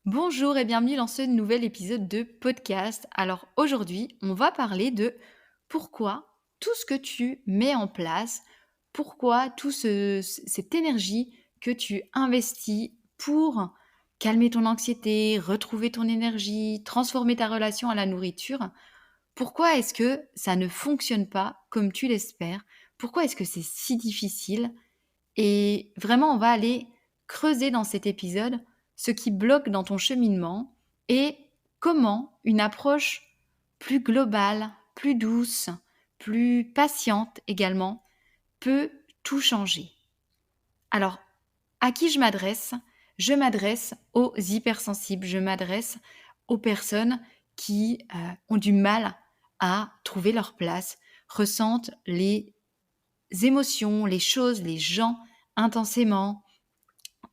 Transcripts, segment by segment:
Bonjour et bienvenue dans ce nouvel épisode de podcast. Alors aujourd'hui, on va parler de pourquoi tout ce que tu mets en place, pourquoi cette énergie que tu investis pour calmer ton anxiété, retrouver ton énergie, transformer ta relation à la nourriture, pourquoi est-ce que ça ne fonctionne pas comme tu l'espères? Pourquoi est-ce que c'est si difficile? Et vraiment, on va aller creuser dans cet épisode ce qui bloque dans ton cheminement et comment une approche plus globale, plus douce, plus patiente également peut tout changer. Alors, à qui je m'adresse? Je m'adresse aux hypersensibles, je m'adresse aux personnes qui ont du mal à trouver leur place, ressentent les émotions, les choses, les gens intensément,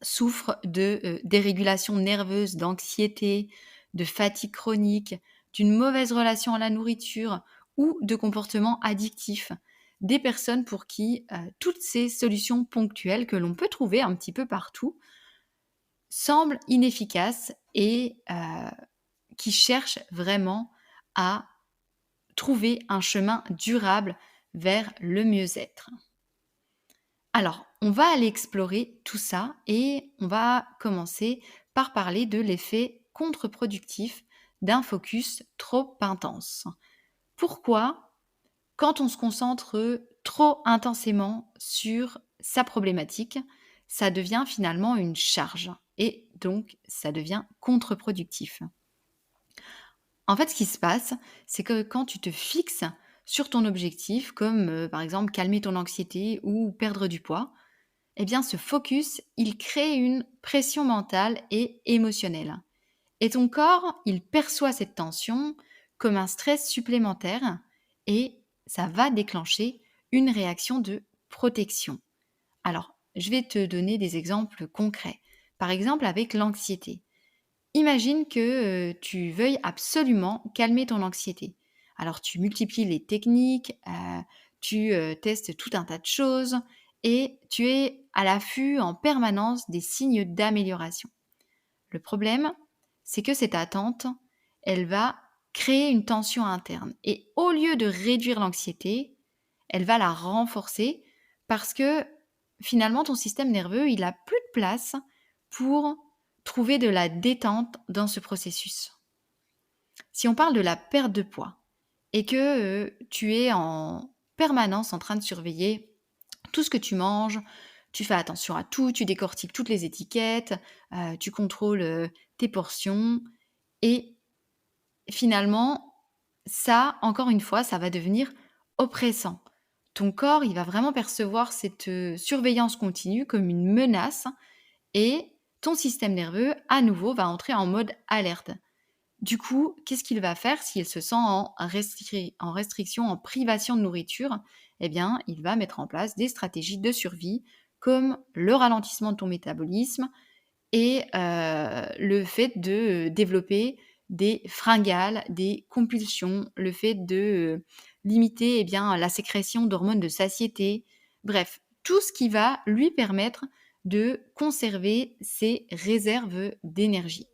souffrent de, dérégulation nerveuse, d'anxiété, de fatigue chronique, d'une mauvaise relation à la nourriture ou de comportements addictifs. Des personnes pour qui, toutes ces solutions ponctuelles que l'on peut trouver un petit peu partout semblent inefficaces et qui cherchent vraiment à trouver un chemin durable vers le mieux-être. Alors, on va aller explorer tout ça et on va commencer par parler de l'effet contre-productif d'un focus trop intense. Pourquoi, quand on se concentre trop intensément sur sa problématique, ça devient finalement une charge et donc ça devient contre-productif? En fait, ce qui se passe, c'est que quand tu te fixes sur ton objectif, comme par exemple calmer ton anxiété ou perdre du poids, eh bien, ce focus, il crée une pression mentale et émotionnelle. Et ton corps, il perçoit cette tension comme un stress supplémentaire et ça va déclencher une réaction de protection. Alors, je vais te donner des exemples concrets. Par exemple, avec l'anxiété. Imagine que tu veuilles absolument calmer ton anxiété. Alors, tu multiplies les techniques, tu testes tout un tas de choses et tu es à l'affût en permanence des signes d'amélioration. Le problème, c'est que cette attente, elle va créer une tension interne et au lieu de réduire l'anxiété, elle va la renforcer parce que finalement ton système nerveux, il a plus de place pour trouver de la détente dans ce processus. Si on parle de la perte de poids et que, tu es en permanence en train de surveiller tout ce que tu manges, tu fais attention à tout, tu décortiques toutes les étiquettes, tu contrôles, tes portions et finalement, ça, encore une fois, ça va devenir oppressant. Ton corps, il va vraiment percevoir cette, surveillance continue comme une menace et ton système nerveux, à nouveau, va entrer en mode alerte. Du coup, qu'est-ce qu'il va faire s'il se sent en restriction, en privation de nourriture? Eh bien, il va mettre en place des stratégies de survie comme le ralentissement de ton métabolisme et le fait de, développer des fringales, des compulsions, le fait de, limiter, eh bien, la sécrétion d'hormones de satiété. Bref, tout ce qui va lui permettre de conserver ses réserves d'énergie.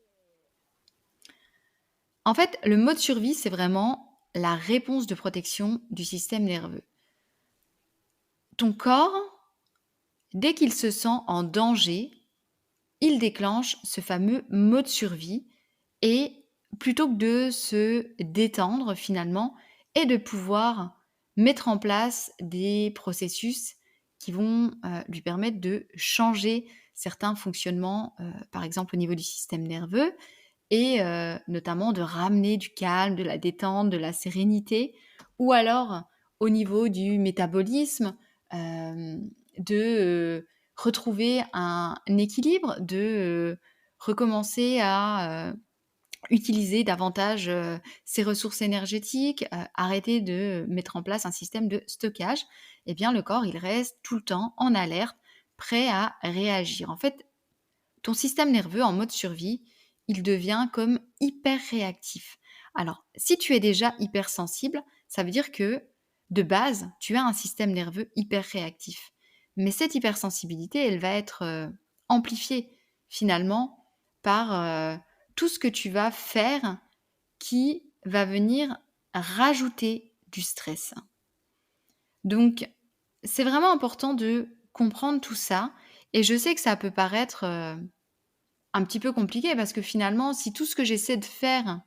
En fait, le mode survie, c'est vraiment la réponse de protection du système nerveux. Ton corps, dès qu'il se sent en danger, il déclenche ce fameux mode survie et plutôt que de se détendre finalement et de pouvoir mettre en place des processus qui vont, lui permettre de changer certains fonctionnements, par exemple au niveau du système nerveux et notamment de ramener du calme, de la détente, de la sérénité ou alors au niveau du métabolisme, de, retrouver un équilibre, de, recommencer à, utiliser davantage, ses ressources énergétiques, arrêter de mettre en place un système de stockage. Eh bien le corps, il reste tout le temps en alerte, prêt à réagir. En fait, ton système nerveux en mode survie, il devient comme hyper réactif. Alors, si tu es déjà hypersensible, ça veut dire que de base, tu as un système nerveux hyper réactif. Mais cette hypersensibilité, elle va être amplifiée finalement par tout ce que tu vas faire qui va venir rajouter du stress. Donc, c'est vraiment important de comprendre tout ça et je sais que ça peut paraître, un petit peu compliqué parce que finalement, si tout ce que j'essaie de faire,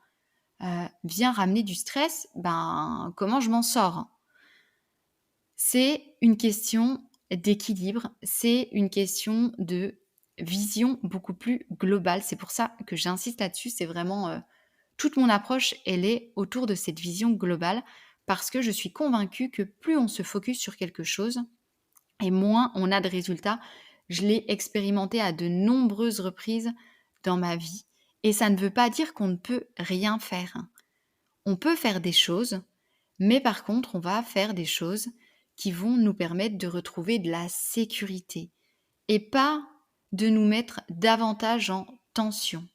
vient ramener du stress, ben, comment je m'en sors? C'est une question d'équilibre, c'est une question de vision beaucoup plus globale. C'est pour ça que j'insiste là-dessus, c'est vraiment, toute mon approche, elle est autour de cette vision globale parce que je suis convaincue que plus on se focus sur quelque chose et moins on a de résultats. Je l'ai expérimenté à de nombreuses reprises dans ma vie et ça ne veut pas dire qu'on ne peut rien faire. On peut faire des choses, mais par contre, on va faire des choses qui vont nous permettre de retrouver de la sécurité et pas de nous mettre davantage en tension.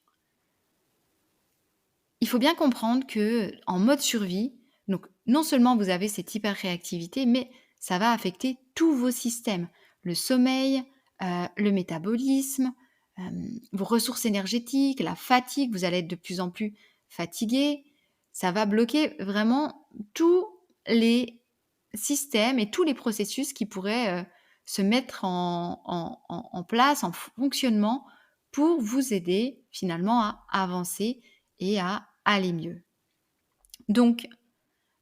Il faut bien comprendre que en mode survie, donc non seulement vous avez cette hyperréactivité, mais ça va affecter tous vos systèmes. Le sommeil, le métabolisme, vos ressources énergétiques, la fatigue, vous allez être de plus en plus fatigué. Ça va bloquer vraiment tous les systèmes et tous les processus qui pourraient, se mettre en place, en fonctionnement pour vous aider finalement à avancer et à aller mieux. Donc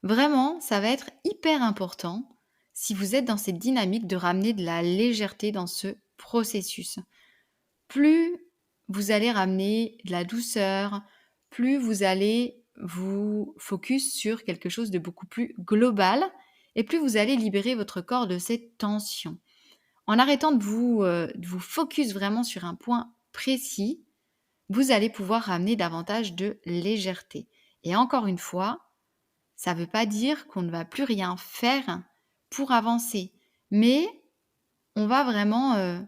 vraiment, ça va être hyper important si vous êtes dans cette dynamique de ramener de la légèreté dans ce processus. Plus vous allez ramener de la douceur, plus vous allez vous focus sur quelque chose de beaucoup plus global et plus vous allez libérer votre corps de cette tension. En arrêtant de vous focus vraiment sur un point précis, vous allez pouvoir ramener davantage de légèreté. Et encore une fois, ça ne veut pas dire qu'on ne va plus rien faire pour avancer, mais on va vraiment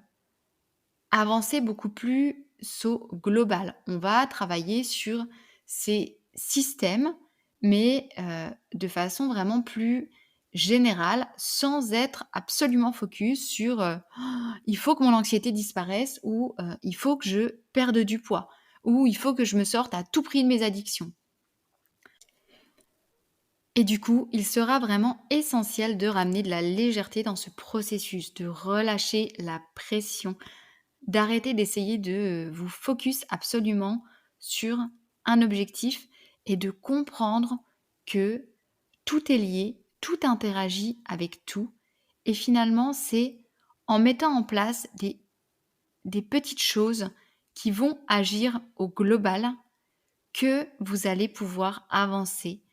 avancer beaucoup plus au global. On va travailler sur ces systèmes, mais de façon vraiment plus générale, sans être absolument focus sur il faut que mon anxiété disparaisse ou il faut que je perde du poids ou il faut que je me sorte à tout prix de mes addictions. Et du coup, il sera vraiment essentiel de ramener de la légèreté dans ce processus, de relâcher la pression, d'arrêter d'essayer de vous focus absolument sur un objectif et de comprendre que tout est lié, tout interagit avec tout. Et finalement, c'est en mettant en place des petites choses qui vont agir au global que vous allez pouvoir avancer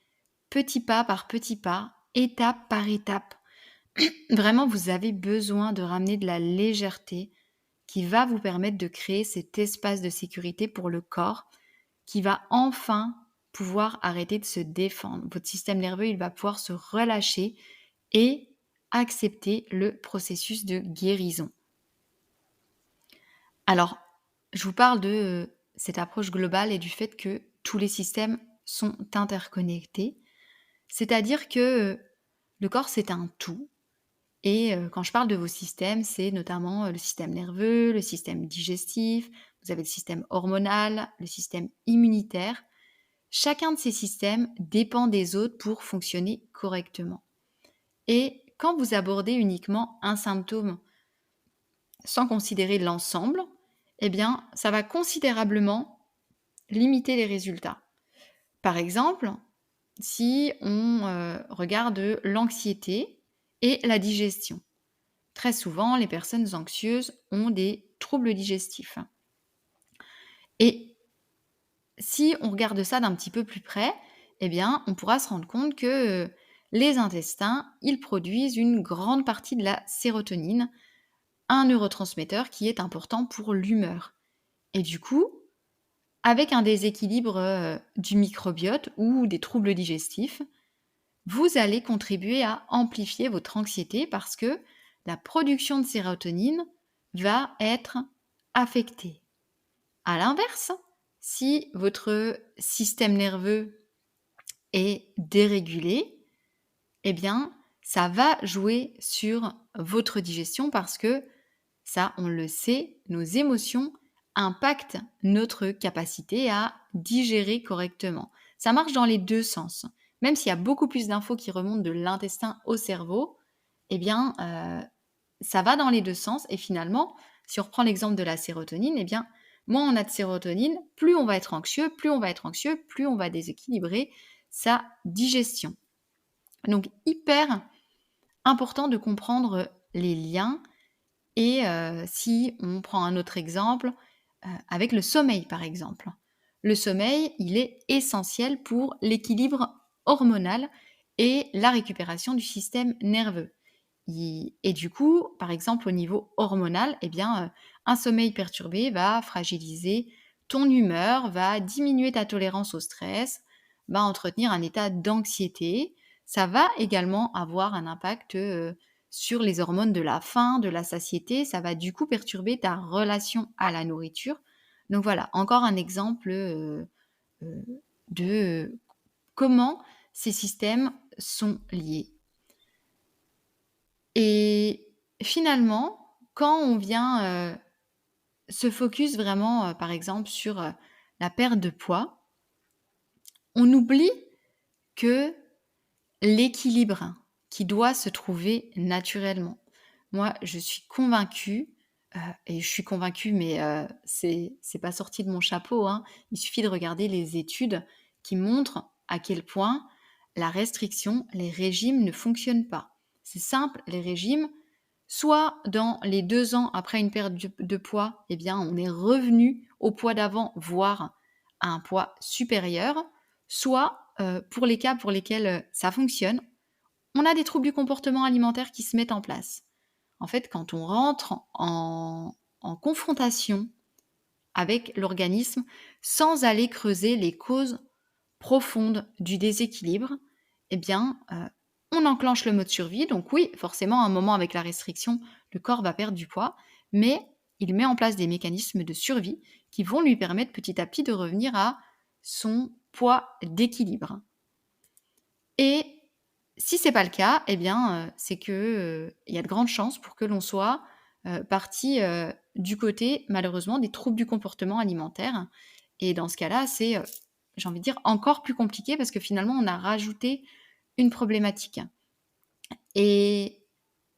petit pas par petit pas, étape par étape. Vraiment, vous avez besoin de ramener de la légèreté qui va vous permettre de créer cet espace de sécurité pour le corps qui va enfin pouvoir arrêter de se défendre. Votre système nerveux, il va pouvoir se relâcher et accepter le processus de guérison. Alors, je vous parle de cette approche globale et du fait que tous les systèmes sont interconnectés. C'est-à-dire que le corps, c'est un tout. Et quand je parle de vos systèmes, c'est notamment le système nerveux, le système digestif, vous avez le système hormonal, le système immunitaire. Chacun de ces systèmes dépend des autres pour fonctionner correctement. Et quand vous abordez uniquement un symptôme sans considérer l'ensemble, eh bien, ça va considérablement limiter les résultats. Par exemple, si on regarde l'anxiété et la digestion. Très souvent, les personnes anxieuses ont des troubles digestifs. Et si on regarde ça d'un petit peu plus près, eh bien, on pourra se rendre compte que les intestins, ils produisent une grande partie de la sérotonine, un neurotransmetteur qui est important pour l'humeur. Et du coup, avec un déséquilibre du microbiote ou des troubles digestifs, vous allez contribuer à amplifier votre anxiété parce que la production de sérotonine va être affectée. À l'inverse, si votre système nerveux est dérégulé, eh bien, ça va jouer sur votre digestion parce que ça, on le sait, nos émotions impacte notre capacité à digérer correctement. Ça marche dans les 2 sens. Même s'il y a beaucoup plus d'infos qui remontent de l'intestin au cerveau, eh bien, ça va dans les 2 sens et finalement, si on reprend l'exemple de la sérotonine, eh bien, moins on a de sérotonine, plus on va être anxieux, plus on va être anxieux, plus on va déséquilibrer sa digestion. Donc hyper important de comprendre les liens et si on prend un autre exemple, avec le sommeil, par exemple. Le sommeil, il est essentiel pour l'équilibre hormonal et la récupération du système nerveux. Et du coup, par exemple, au niveau hormonal, eh bien, un sommeil perturbé va fragiliser ton humeur, va diminuer ta tolérance au stress, va entretenir un état d'anxiété. Ça va également avoir un impact, sur les hormones de la faim, de la satiété. Ça va du coup perturber ta relation à la nourriture. Donc voilà, encore un exemple, heu, de comment ces systèmes sont liés. Et finalement, quand on vient, se focus vraiment, par exemple sur, la perte de poids, on oublie que l'équilibre qui doit se trouver naturellement. Moi, je suis convaincue, et je suis convaincue, mais c'est pas sorti de mon chapeau, hein. Il suffit de regarder les études qui montrent à quel point la restriction, les régimes ne fonctionnent pas. C'est simple, les régimes, soit dans les 2 ans après une perte de poids, eh bien, on est revenu au poids d'avant, voire à un poids supérieur, soit, pour les cas pour lesquels, ça fonctionne, on a des troubles du comportement alimentaire qui se mettent en place. En fait, quand on rentre en confrontation avec l'organisme, sans aller creuser les causes profondes du déséquilibre, eh bien, on enclenche le mode survie. Donc oui, forcément, à un moment avec la restriction, le corps va perdre du poids, mais il met en place des mécanismes de survie qui vont lui permettre petit à petit de revenir à son poids d'équilibre. Et si c'est pas le cas, eh bien, c'est que, il y a de grandes chances pour que l'on soit, parti, du côté, malheureusement, des troubles du comportement alimentaire. Et dans ce cas-là, c'est, j'ai envie de dire, encore plus compliqué parce que finalement, on a rajouté une problématique. Et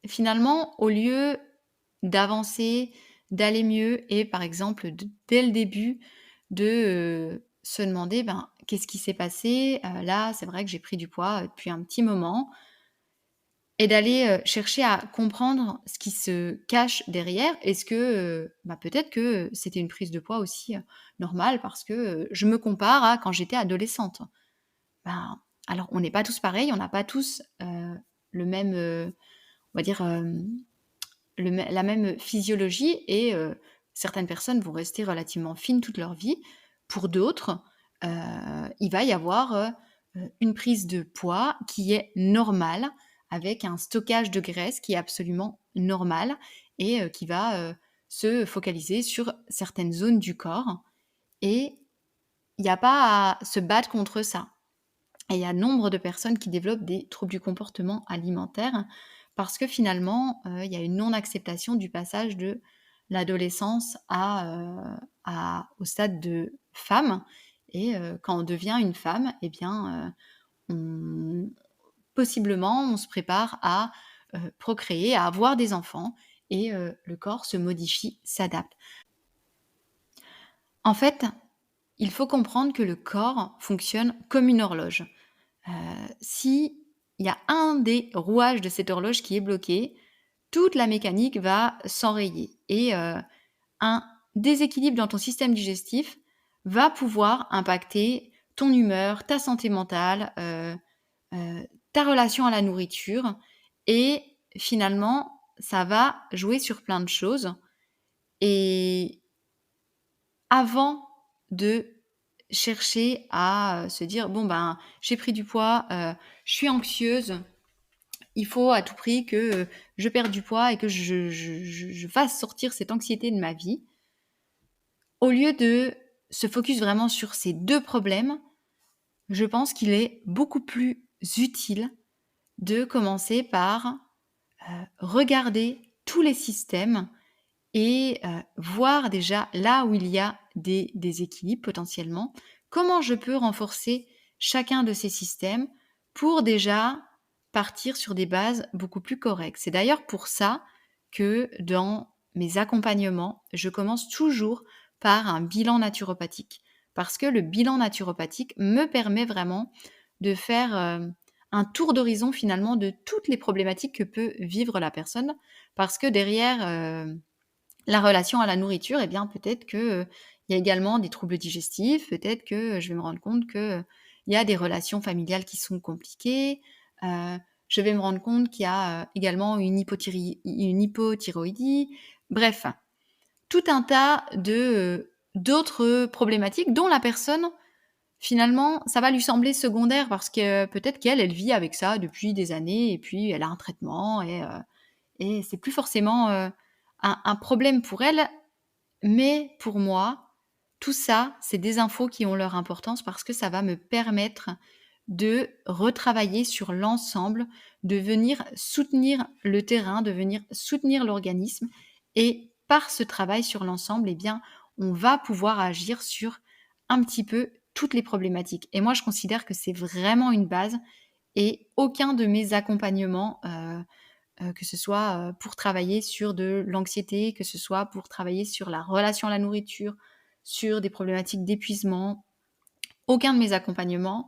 finalement, au lieu d'avancer, d'aller mieux et par exemple, dès le début, se demander: «Ben, qu'est-ce qui s'est passé? Là, c'est vrai que j'ai pris du poids, depuis un petit moment». Et d'aller, chercher à comprendre ce qui se cache derrière. Est-ce que, bah, peut-être que, c'était une prise de poids aussi, normale parce que, je me compare à quand j'étais adolescente. Ben, alors on n'est pas tous pareils, on n'a pas tous, le même, on va dire, la même physiologie et certaines personnes vont rester relativement fines toute leur vie. Pour d'autres, il va y avoir, une prise de poids qui est normale, avec un stockage de graisse qui est absolument normal et qui va, se focaliser sur certaines zones du corps et il n'y a pas à se battre contre ça. Et il y a nombre de personnes qui développent des troubles du comportement alimentaire parce que finalement, il y a une non-acceptation du passage de l'adolescence au stade de femme et quand on devient une femme et bien, on possiblement, on se prépare à, procréer, à avoir des enfants et le corps se modifie, s'adapte. En fait, il faut comprendre que le corps fonctionne comme une horloge. Heu, si il y a un des rouages de cette horloge qui est bloqué, toute la mécanique va s'enrayer et un déséquilibre dans ton système digestif va pouvoir impacter ton humeur, ta santé mentale, ta relation à la nourriture et finalement, ça va jouer sur plein de choses et avant de chercher à, se dire: «Bon, ben, j'ai pris du poids, je suis anxieuse, il faut à tout prix que, je perde du poids et que je fasse sortir cette anxiété de ma vie». Au lieu de se focus vraiment sur ces 2 problèmes, je pense qu'il est beaucoup plus utile de commencer par, regarder tous les systèmes et voir déjà là où il y a des déséquilibres potentiellement. Comment je peux renforcer chacun de ces systèmes pour déjà partir sur des bases beaucoup plus correctes. C'est d'ailleurs pour ça que dans mes accompagnements, je commence toujours par un bilan naturopathique. Parce que le bilan naturopathique me permet vraiment de faire un tour d'horizon finalement de toutes les problématiques que peut vivre la personne. Parce que derrière la relation à la nourriture, eh bien, peut-être que, il y a également des troubles digestifs, peut-être que, je vais me rendre compte que, il y a des relations familiales qui sont compliquées, heu, je vais me rendre compte qu'il y a, également une hypothyroïdie. Bref, tout un tas de, d'autres problématiques dont la personne, finalement, ça va lui sembler secondaire parce que peut-être qu'elle, elle vit avec ça depuis des années et puis elle a un traitement et c'est plus forcément, un problème pour elle, mais pour moi, tout ça, c'est des infos qui ont leur importance parce que ça va me permettre de retravailler sur l'ensemble, de venir soutenir le terrain, de venir soutenir l'organisme et par ce travail sur l'ensemble, eh bien, on va pouvoir agir sur un petit peu toutes les problématiques et moi, je considère que c'est vraiment une base et aucun de mes accompagnements, que ce soit, pour travailler sur de l'anxiété, que ce soit pour travailler sur la relation à la nourriture, sur des problématiques d'épuisement. Aucun de mes accompagnements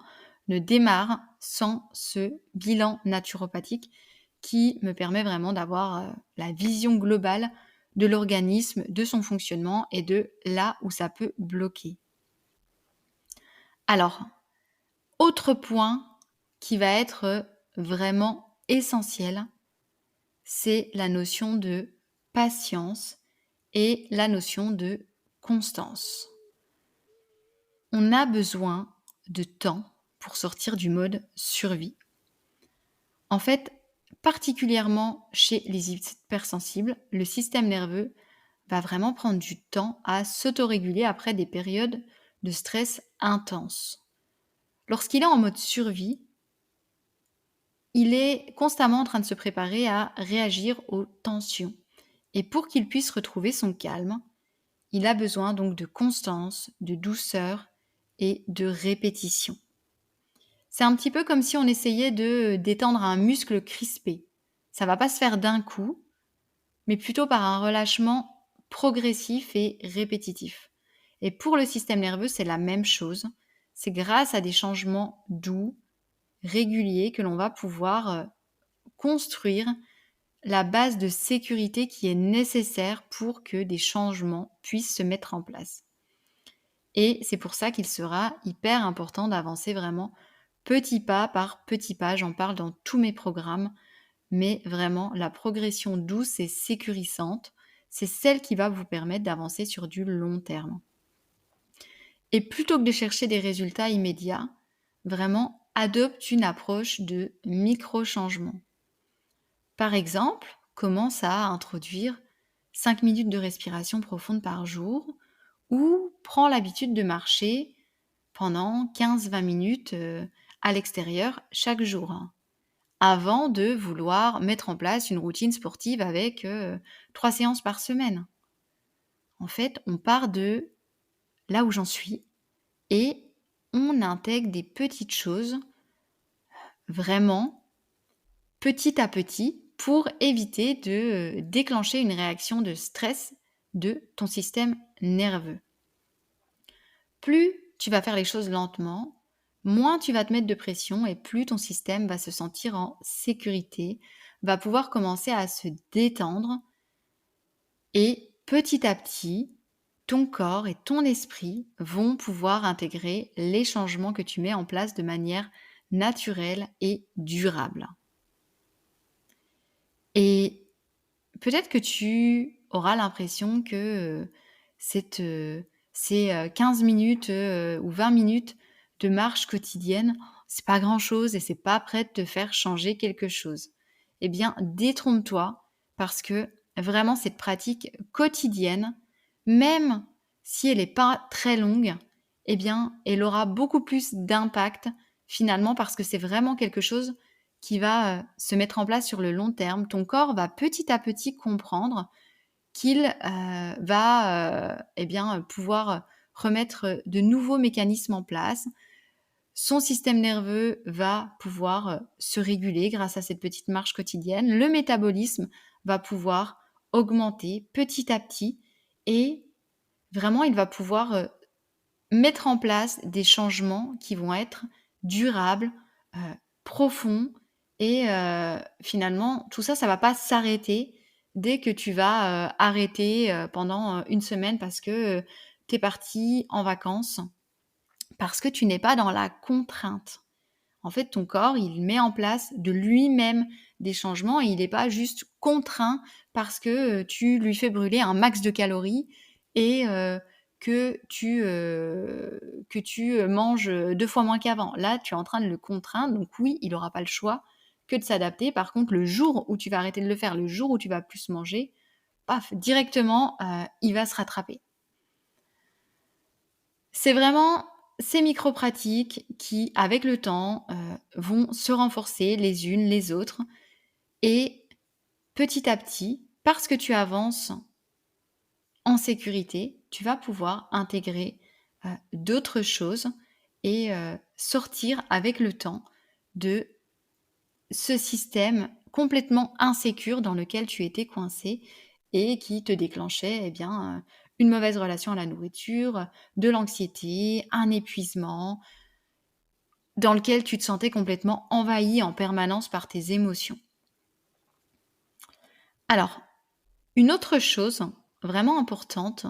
ne démarre sans ce bilan naturopathique qui me permet vraiment d'avoir, la vision globale de l'organisme, de son fonctionnement et de là où ça peut bloquer. Alors, autre point qui va être, vraiment essentiel, c'est la notion de patience et la notion de constance. On a besoin de temps pour sortir du mode survie. En fait, particulièrement chez les hypersensibles, le système nerveux va vraiment prendre du temps à s'autoréguler après des périodes de stress intenses. Lorsqu'il est en mode survie, il est constamment en train de se préparer à réagir aux tensions. Et pour qu'il puisse retrouver son calme, il a besoin donc de constance, de douceur et de répétition. C'est un petit peu comme si on essayait de détendre un muscle crispé. Ça va pas se faire d'un coup, mais plutôt par un relâchement progressif et répétitif. Et pour le système nerveux, c'est la même chose. C'est grâce à des changements doux, réguliers, que l'on va pouvoir construire la base de sécurité qui est nécessaire pour que des changements puissent se mettre en place. Et c'est pour ça qu'il sera hyper important d'avancer vraiment petit pas par petit pas. J'en parle dans tous mes programmes, mais vraiment la progression douce et sécurisante, c'est celle qui va vous permettre d'avancer sur du long terme. Et plutôt que de chercher des résultats immédiats, vraiment adopte une approche de micro-changement. Par exemple, commence à introduire 5 minutes de respiration profonde par jour ou prends l'habitude de marcher pendant 15-20 minutes à l'extérieur chaque jour, hein, avant de vouloir mettre en place une routine sportive avec 3 séances par semaine. En fait, on part de là où j'en suis et on intègre des petites choses vraiment petit à petit pour éviter de déclencher une réaction de stress de ton système nerveux. Plus tu vas faire les choses lentement, moins tu vas te mettre de pression et plus ton système va se sentir en sécurité, va pouvoir commencer à se détendre et petit à petit, ton corps et ton esprit vont pouvoir intégrer les changements que tu mets en place de manière naturelle et durable. Et peut-être que tu auras l'impression que, cette, ces, 15 minutes, ou 20 minutes de marche quotidienne, c'est pas grand-chose et c'est pas prêt de te faire changer quelque chose. Eh bien, détrompe-toi parce que vraiment cette pratique quotidienne, même si elle est pas très longue, eh bien, elle aura beaucoup plus d'impact finalement parce que c'est vraiment quelque chose qui va, se mettre en place sur le long terme. Ton corps va petit à petit comprendre qu'il, va, eh bien, pouvoir remettre de nouveaux mécanismes en place. Son système nerveux va pouvoir, se réguler grâce à cette petite marche quotidienne. Le métabolisme va pouvoir augmenter petit à petit et vraiment il va pouvoir, mettre en place des changements qui vont être durables, heu, profonds et finalement tout ça, ça va pas s'arrêter dès que tu vas, arrêter, pendant, 1 semaine parce que, tu es parti en vacances, parce que tu n'es pas dans la contrainte. En fait, ton corps, il met en place de lui-même des changements et il n'est pas juste contraint parce que, tu lui fais brûler un max de calories et que tu manges, 2 fois moins qu'avant. Là, tu es en train de le contraindre, donc oui, il aura pas le choix que de s'adapter. Par contre, le jour où tu vas arrêter de le faire, le jour où tu vas plus manger, paf, directement, il va se rattraper. C'est vraiment ces micro-pratiques qui, avec le temps, vont se renforcer les unes les autres et petit à petit, parce que tu avances en sécurité, tu vas pouvoir intégrer, d'autres choses et sortir avec le temps de ce système complètement insécure dans lequel tu étais coincé et qui te déclenchait, eh bien, une mauvaise relation à la nourriture, de l'anxiété, un épuisement, dans lequel tu te sentais complètement envahi en permanence par tes émotions. Alors, une autre chose vraiment importante,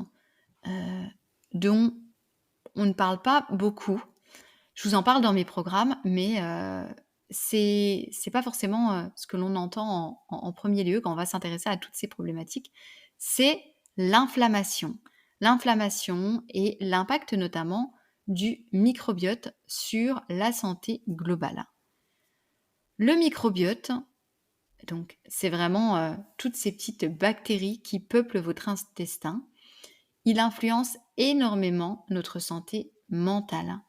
heu, dont on ne parle pas beaucoup, je vous en parle dans mes programmes, mais c'est pas forcément, ce que l'on entend en 1 lieu quand on va s'intéresser à toutes ces problématiques, c'est l'inflammation. L'inflammation et l'impact notamment du microbiote sur la santé globale. Le microbiote, donc c'est vraiment, toutes ces petites bactéries qui peuplent votre intestin. Il influence énormément notre santé mentale.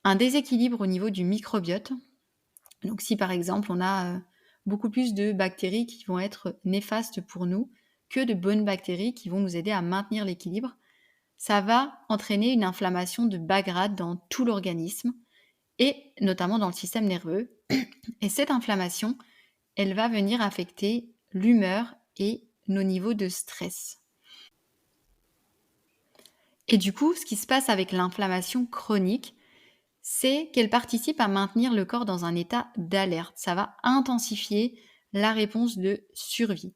Un déséquilibre au niveau du microbiote, donc si par exemple on a, beaucoup plus de bactéries qui vont être néfastes pour nous que de bonnes bactéries qui vont nous aider à maintenir l'équilibre, ça va entraîner une inflammation de bas grade dans tout l'organisme et notamment dans le système nerveux et cette inflammation, elle va venir affecter l'humeur et nos niveaux de stress. Et du coup, ce qui se passe avec l'inflammation chronique, c'est qu'elle participe à maintenir le corps dans un état d'alerte. Ça va intensifier la réponse de survie.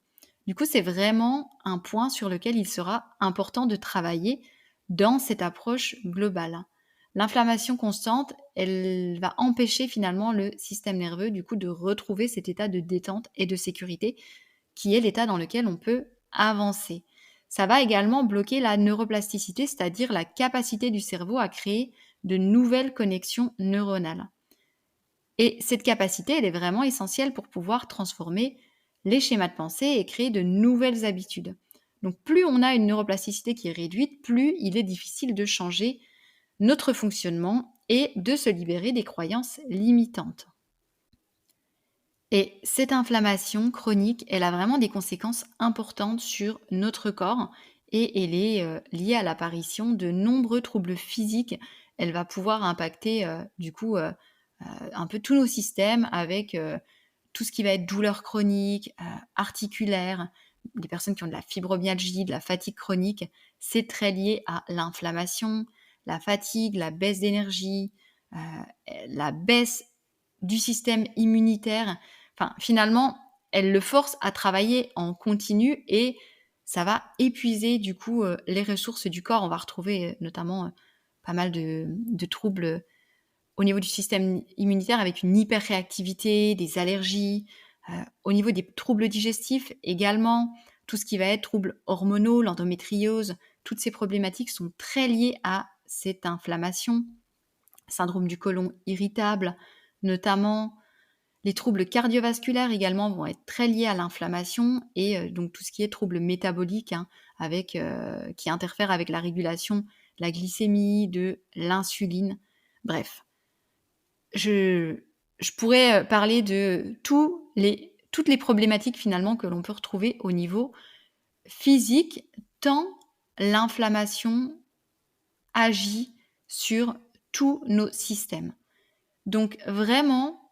Du coup, c'est vraiment un point sur lequel il sera important de travailler dans cette approche globale. L'inflammation constante, elle va empêcher finalement le système nerveux du coup de retrouver cet état de détente et de sécurité qui est l'état dans lequel on peut avancer. Ça va également bloquer la neuroplasticité, c'est-à-dire la capacité du cerveau à créer de nouvelles connexions neuronales. Et cette capacité, elle est vraiment essentielle pour pouvoir transformer les schémas de pensée et créer de nouvelles habitudes. Donc plus on a une neuroplasticité qui est réduite, plus il est difficile de changer notre fonctionnement et de se libérer des croyances limitantes. Et cette inflammation chronique, elle a vraiment des conséquences importantes sur notre corps et elle est, liée à l'apparition de nombreux troubles physiques. Elle va pouvoir impacter, un peu tous nos systèmes avec, tout ce qui va être douleur chronique, articulaire, les personnes qui ont de la fibromyalgie, de la fatigue chronique, c'est très lié à l'inflammation, la fatigue, la baisse d'énergie, heu, la baisse du système immunitaire. Enfin, finalement, elle le force à travailler en continu et ça va épuiser du coup, les ressources du corps. On va retrouver, notamment, pas mal de troubles, au niveau du système immunitaire avec une hyperréactivité, des allergies, au niveau des troubles digestifs également, tout ce qui va être troubles hormonaux, l'endométriose, toutes ces problématiques sont très liées à cette inflammation. Syndrome du côlon irritable, notamment. Les troubles cardiovasculaires également vont être très liés à l'inflammation et donc tout ce qui est troubles métaboliques, hein, avec, qui interfèrent avec la régulation de la glycémie, de l'insuline. Bref, je je pourrais, parler de toutes les problématiques finalement que l'on peut retrouver au niveau physique tant l'inflammation agit sur tous nos systèmes. Donc vraiment,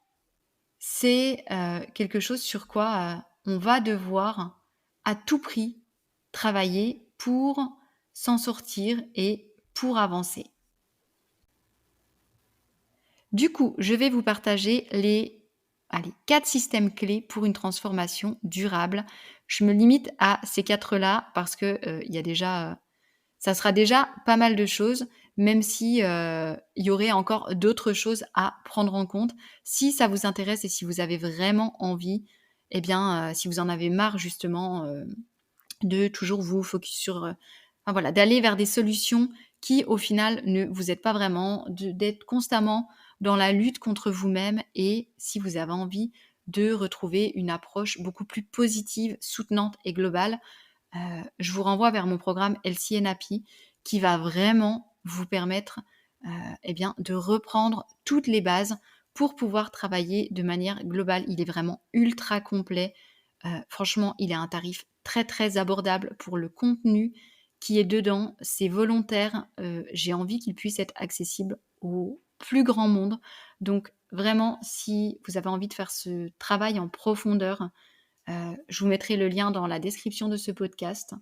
c'est, quelque chose sur quoi, on va devoir à tout prix travailler pour s'en sortir et pour avancer. Du coup, je vais vous partager les, allez, 4 systèmes clés pour une transformation durable. Je me limite à ces 4 là parce que, il y a déjà, ça sera déjà pas mal de choses, même si, il y aurait encore d'autres choses à prendre en compte. Si ça vous intéresse et si vous avez vraiment envie, eh bien, si vous en avez marre justement, de toujours vous focus sur, enfin voilà, d'aller vers des solutions qui au final ne vous aident pas vraiment, d'être constamment dans la lutte contre vous-même et si vous avez envie de retrouver une approche beaucoup plus positive, soutenante et globale, je vous renvoie vers mon programme Healthy and Happy qui va vraiment vous permettre, et bien, de reprendre toutes les bases pour pouvoir travailler de manière globale. Il est vraiment ultra complet. Franchement, il est à un tarif très, très abordable pour le contenu qui est dedans. C'est volontaire, j'ai envie qu'il puisse être accessible au plus grand monde. Donc vraiment, si vous avez envie de faire ce travail en profondeur, je vous mettrai le lien dans la description de ce podcast,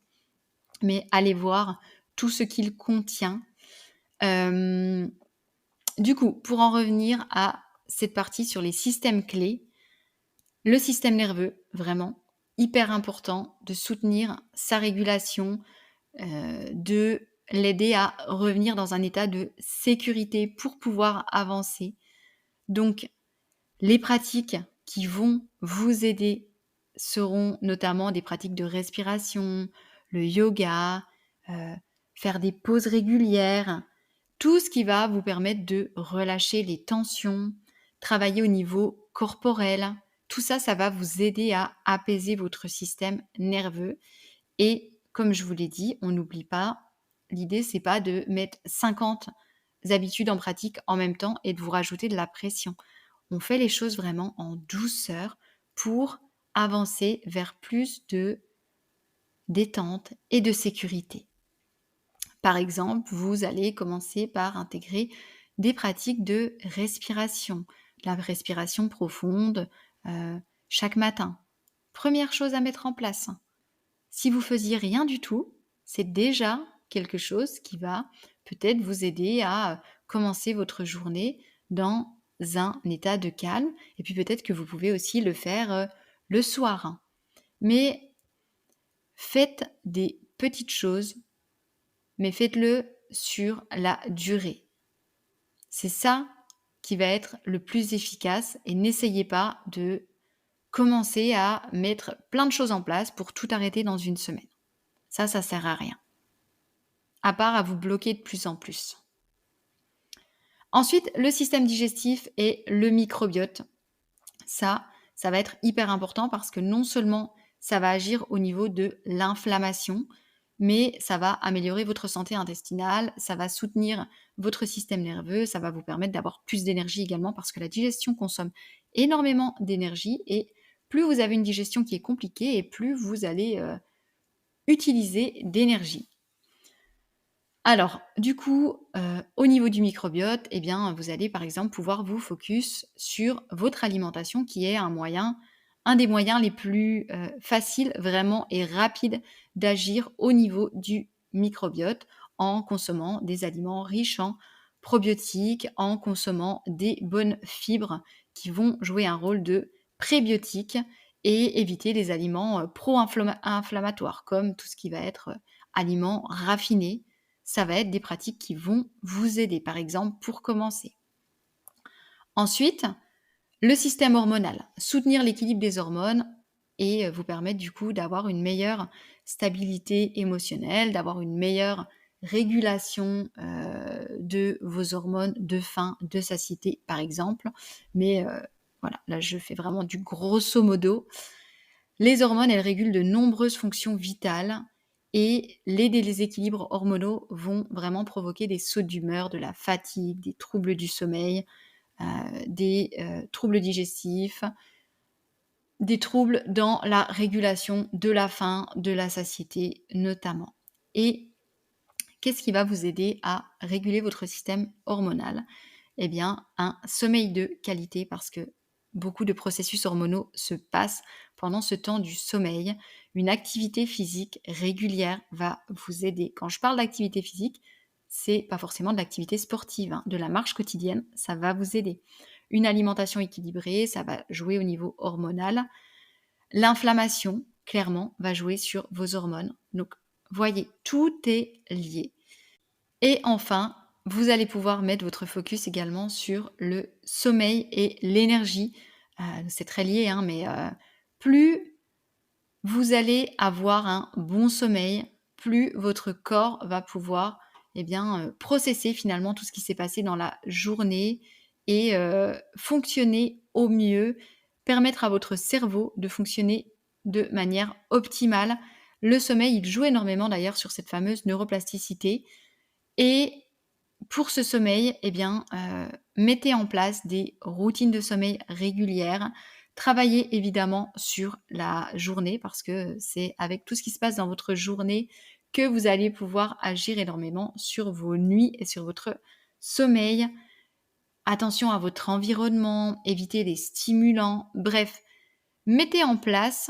mais allez voir tout ce qu'il contient. Hem, du coup, pour en revenir à cette partie sur les systèmes clés, le système nerveux, vraiment hyper important de soutenir sa régulation, de l'aider à revenir dans un état de sécurité pour pouvoir avancer. Donc les pratiques qui vont vous aider seront notamment des pratiques de respiration, le yoga, heu, faire des pauses régulières, tout ce qui va vous permettre de relâcher les tensions, travailler au niveau corporel. Tout ça, ça va vous aider à apaiser votre système nerveux et comme je vous l'ai dit, on n'oublie pas, l'idée c'est pas de mettre 50 habitudes en pratique en même temps et de vous rajouter de la pression. On fait les choses vraiment en douceur pour avancer vers plus de détente et de sécurité. Par exemple, vous allez commencer par intégrer des pratiques de respiration, la respiration profonde, chaque matin. Première chose à mettre en place. Si vous faisiez rien du tout, c'est déjà quelque chose qui va peut-être vous aider à commencer votre journée dans un état de calme et puis peut-être que vous pouvez aussi le faire, le soir. Mais faites des petites choses, mais faites-le sur la durée. C'est ça qui va être le plus efficace et n'essayez pas de commencer à mettre plein de choses en place pour tout arrêter dans une semaine. Ça sert à rien, à part à vous bloquer de plus en plus. Ensuite, le système digestif et le microbiote. Ça va être hyper important parce que non seulement ça va agir au niveau de l'inflammation, mais ça va améliorer votre santé intestinale, ça va soutenir votre système nerveux, ça va vous permettre d'avoir plus d'énergie également parce que la digestion consomme énormément d'énergie et plus vous avez une digestion qui est compliquée et plus vous allez utiliser d'énergie. Alors, du coup, au niveau du microbiote, eh bien, vous allez, par exemple, pouvoir vous focus sur votre alimentation qui est un des moyens les plus, faciles vraiment et rapides d'agir au niveau du microbiote en consommant des aliments riches en probiotiques, en consommant des bonnes fibres qui vont jouer un rôle de prébiotiques et éviter les aliments, inflammatoires comme tout ce qui va être, aliments raffinés, ça va être des pratiques qui vont vous aider, par exemple, pour commencer. Ensuite, le système hormonal. Soutenir l'équilibre des hormones et vous permettre du coup d'avoir une meilleure stabilité émotionnelle, d'avoir une meilleure régulation de vos hormones de faim, de satiété, par exemple. Mais voilà, là je fais vraiment du grosso modo. Les hormones, elles régulent de nombreuses fonctions vitales et les déséquilibres hormonaux vont vraiment provoquer des sauts d'humeur, de la fatigue, des troubles du sommeil, des troubles digestifs. des troubles dans la régulation de la faim, de la satiété notamment. Et qu'est-ce qui va vous aider à réguler votre système hormonal? Eh bien, un sommeil de qualité parce que beaucoup de processus hormonaux se passent pendant ce temps du sommeil. Une activité physique régulière va vous aider. Quand je parle d'activité physique, c'est pas forcément de l'activité sportive, hein. De la marche quotidienne, ça va vous aider. Une alimentation équilibrée, ça va jouer au niveau hormonal. L'inflammation, clairement, va jouer sur vos hormones. Donc, voyez, tout est lié. Et enfin, vous allez pouvoir mettre votre focus également sur le sommeil et l'énergie. C'est très lié, hein, mais plus vous allez avoir un bon sommeil, plus votre corps va pouvoir processer finalement tout ce qui s'est passé dans la journée et fonctionner au mieux, permettre à votre cerveau de fonctionner de manière optimale. Le sommeil, il joue énormément d'ailleurs sur cette fameuse neuroplasticité. Et pour ce sommeil, mettez en place des routines de sommeil régulières. Travaillez évidemment sur la journée parce que c'est avec tout ce qui se passe dans votre journée que vous allez pouvoir agir énormément sur vos nuits et sur votre sommeil. Attention à votre environnement, évitez les stimulants. Bref, mettez en place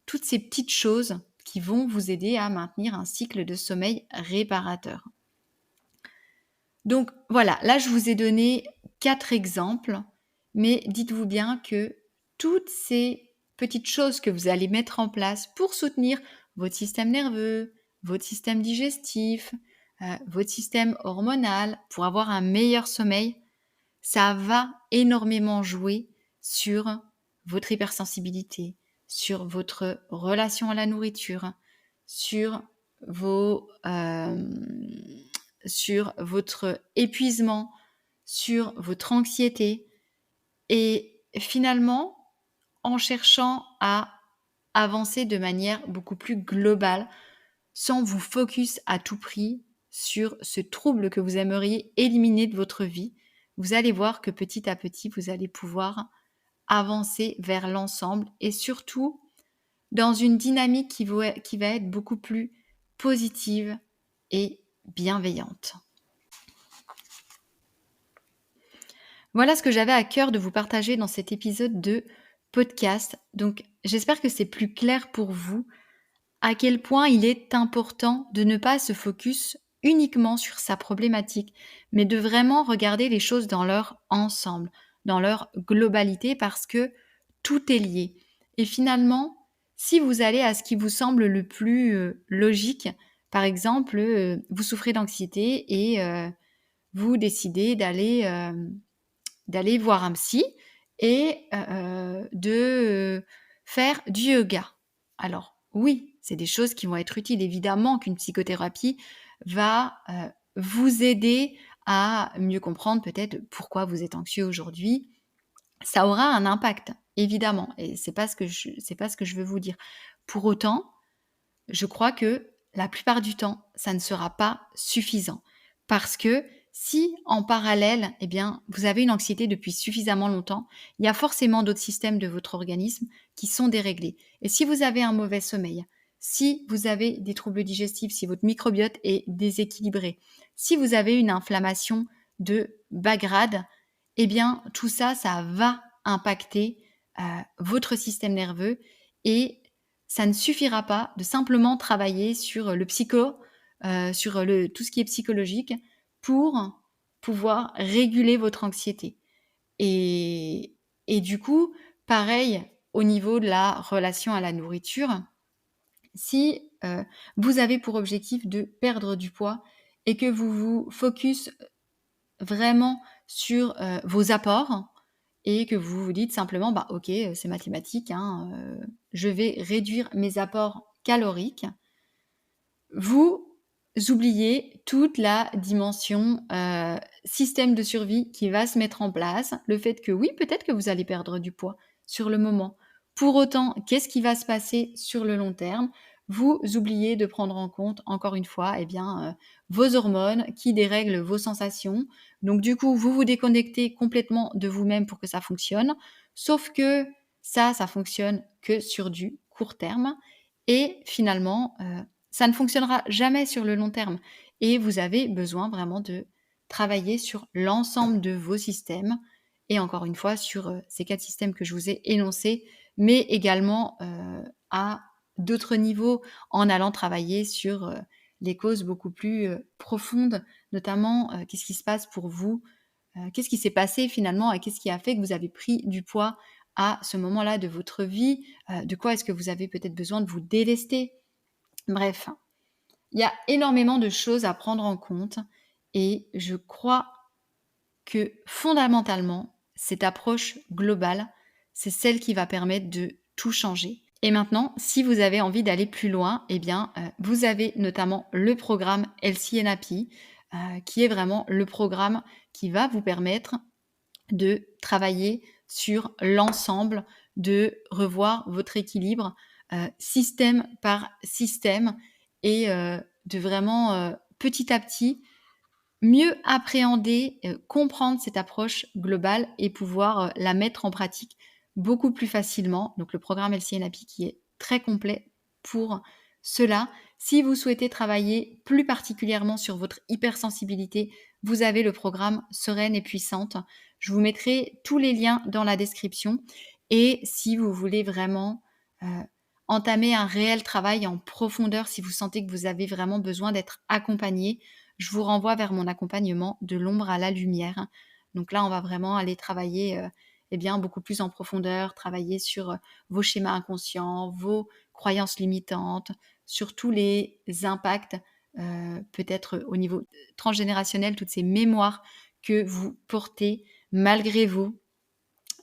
toutes ces petites choses qui vont vous aider à maintenir un cycle de sommeil réparateur. Donc voilà, là je vous ai donné 4 exemples, mais dites-vous bien que toutes ces petites choses que vous allez mettre en place pour soutenir votre système nerveux, votre système digestif, votre système hormonal, pour avoir un meilleur sommeil, ça va énormément jouer sur votre hypersensibilité, sur votre relation à la nourriture, sur sur votre épuisement, sur votre anxiété. Et finalement, en cherchant à avancer de manière beaucoup plus globale, sans vous focus à tout prix sur ce trouble que vous aimeriez éliminer de votre vie, vous allez voir que petit à petit, vous allez pouvoir avancer vers l'ensemble et surtout dans une dynamique qui va être beaucoup plus positive et bienveillante. Voilà ce que j'avais à cœur de vous partager dans cet épisode de podcast. Donc, j'espère que c'est plus clair pour vous à quel point il est important de ne pas se focus uniquement sur sa problématique, mais de vraiment regarder les choses dans leur ensemble, dans leur globalité, parce que tout est lié. Et finalement, si vous allez à ce qui vous semble le plus logique, par exemple, vous souffrez d'anxiété et vous décidez d'aller voir un psy et de faire du yoga. Alors oui, c'est des choses qui vont être utiles. Évidemment qu'une psychothérapie va vous aider à mieux comprendre peut-être pourquoi vous êtes anxieux aujourd'hui. Ça aura un impact, évidemment, et c'est pas ce que je veux vous dire. Pour autant, je crois que la plupart du temps, ça ne sera pas suffisant. Parce que si en parallèle, vous avez une anxiété depuis suffisamment longtemps, il y a forcément d'autres systèmes de votre organisme qui sont déréglés. Et si vous avez un mauvais sommeil, si vous avez des troubles digestifs, si votre microbiote est déséquilibré, si vous avez une inflammation de bas grade, tout ça, ça va impacter votre système nerveux et ça ne suffira pas de simplement travailler sur le sur tout ce qui est psychologique pour pouvoir réguler votre anxiété. Et du coup, pareil au niveau de la relation à la nourriture, si vous avez pour objectif de perdre du poids et que vous vous focus vraiment sur vos apports et que vous vous dites simplement, ok, c'est mathématique, hein, je vais réduire mes apports caloriques, vous oubliez toute la dimension système de survie qui va se mettre en place, le fait que oui, peut-être que vous allez perdre du poids sur le moment. Pour autant, qu'est-ce qui va se passer sur le long terme? Vous oubliez de prendre en compte, encore une fois, vos hormones qui dérèglent vos sensations. Donc du coup, vous vous déconnectez complètement de vous-même pour que ça fonctionne. Sauf que Ça fonctionne que sur du court terme et finalement, ça ne fonctionnera jamais sur le long terme et vous avez besoin vraiment de travailler sur l'ensemble de vos systèmes et encore une fois sur, ces 4 systèmes que je vous ai énoncés, mais également, à d'autres niveaux en allant travailler sur, les causes beaucoup plus, profondes, notamment, qu'est-ce qui se passe pour vous? Qu'est-ce qui s'est passé finalement et qu'est-ce qui a fait que vous avez pris du poids à ce moment-là de votre vie? De quoi est-ce que vous avez peut-être besoin de vous délester? Bref, il y a énormément de choses à prendre en compte et je crois que fondamentalement, cette approche globale, c'est celle qui va permettre de tout changer. Et maintenant, si vous avez envie d'aller plus loin, eh bien, vous avez notamment le programme Healthy and Happy, qui est vraiment le programme qui va vous permettre de travailler sur l'ensemble, de revoir votre équilibre, système par système et de vraiment, petit à petit, mieux appréhender, comprendre cette approche globale et pouvoir, la mettre en pratique beaucoup plus facilement. Donc le programme LCNAPI qui est très complet pour cela. Si vous souhaitez travailler plus particulièrement sur votre hypersensibilité, vous avez le programme Sereine et puissante. Je vous mettrai tous les liens dans la description et si vous voulez vraiment, heu, entamer un réel travail en profondeur, si vous sentez que vous avez vraiment besoin d'être accompagné, je vous renvoie vers mon accompagnement de l'ombre à la lumière. Donc là, on va vraiment aller travailler, eh bien, beaucoup plus en profondeur, travailler sur, vos schémas inconscients, vos croyances limitantes, sur tous les impacts, peut-être au niveau transgénérationnel, toutes ces mémoires que vous portez malgré vous.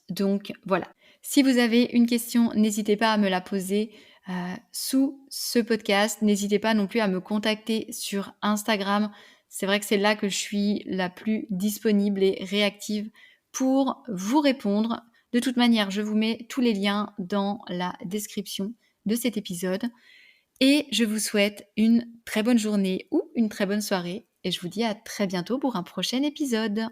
Donc voilà. Si vous avez une question, n'hésitez pas à me la poser, sous ce podcast. N'hésitez pas non plus à me contacter sur Instagram. C'est vrai que c'est là que je suis la plus disponible et réactive pour vous répondre. De toute manière, je vous mets tous les liens dans la description de cet épisode et je vous souhaite une très bonne journée ou une très bonne soirée et je vous dis à très bientôt pour un prochain épisode.